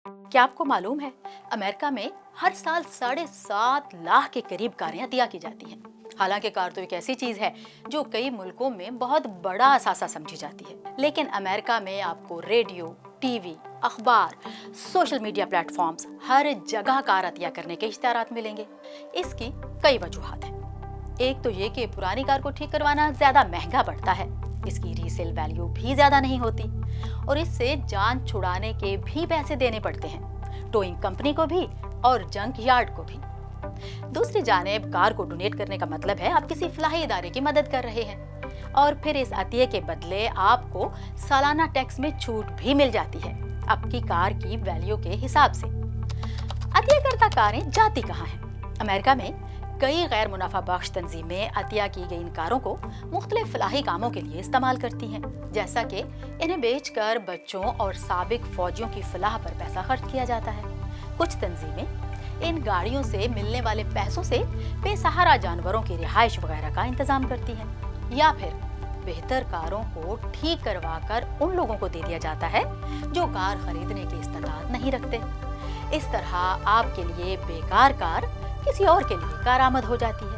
क्या आपको मालूम है, अमेरिका में हर साल 7.5 लाख के करीब कारें अतिया की जाती हैं। हालांकि कार तो एक ऐसी चीज है जो कई मुल्कों में बहुत बड़ा असासा समझी जाती है, लेकिन अमेरिका में आपको रेडियो, टीवी, अखबार, सोशल मीडिया प्लेटफॉर्म्स, हर जगह कार अतिया करने के इश्तिहारात मिलेंगे। इसकी कई वजूहात हैं। एक तो ये कि पुरानी कार को ठीक करवाना ज्यादा महंगा पड़ता है, इसकी रीसेल वैल्यू भी ज्यादा नहीं होती और इससे जान छुड़ाने के भी पैसे देने पड़ते हैं, टोइंग कंपनी को भी और जंक यार्ड को भी। दूसरी जानिब कार को डोनेट करने का मतलब है आप किसी फलाही इदारे की मदद कर रहे हैं और फिर इस अतिये के बदले आपको सालाना टैक्स में छूट भी मिल जाती है आपकी कार की वैल्यू के हिसाब से। अतिया करता कारें जाती कहाँ हैं? अमेरिका में कई गैर मुनाफा बख्श तंजीमें अतिया की गई इन कारों को मुख्तलिफ फलाही कामों के लिए इस्तेमाल करती हैं, जैसा कि इन्हें बेचकर बच्चों और साबिक फौजियों की फलाह पर पैसा खर्च किया जाता है। कुछ तंजीमें इन गाड़ियों से मिलने वाले पैसों से बेसहारा जानवरों की रिहाइश वगैरह का इंतजाम करती हैं, या फिर बेहतर कारों को ठीक करवा कर उन लोगों को दे दिया जाता है जो कार खरीदने की इस्तात नहीं रखते। इस तरह आपके लिए बेकार कार किसी और के लिए कारामद हो जाती है।